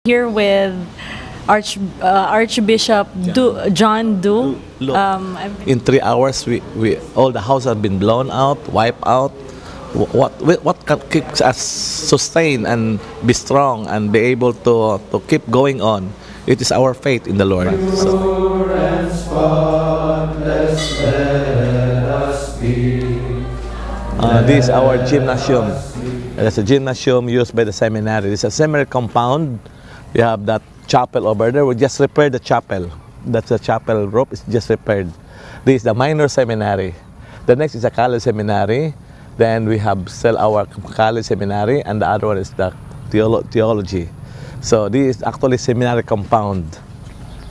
Here with Archbishop John Du. Look, in 3 hours, we all the house have been blown out, wiped out. What can keep us sustain and be strong and be able to keep going on? It is our faith in the Lord. So. This is our gymnasium. That's a gymnasium used by the seminary. It's a seminary compound. We have that chapel over there. We just repaired the chapel. That's the chapel roof. It's just repaired. This is the minor seminary. The next is a college seminary. Then we have still our college seminary, and the other one is the theology. So this is actually seminary compound.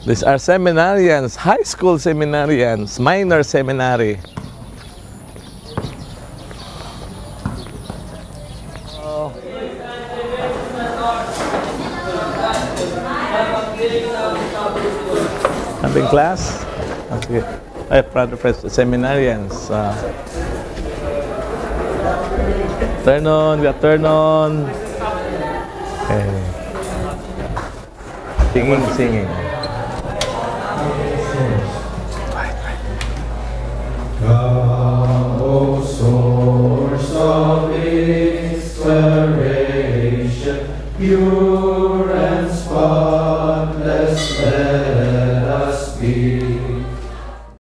These are seminarians, high school seminarians, minor seminary. Having class? Okay. I have brother friends, seminarians. Turn on, we have turn on. Okay. Singing. Come, O source of inspiration, pure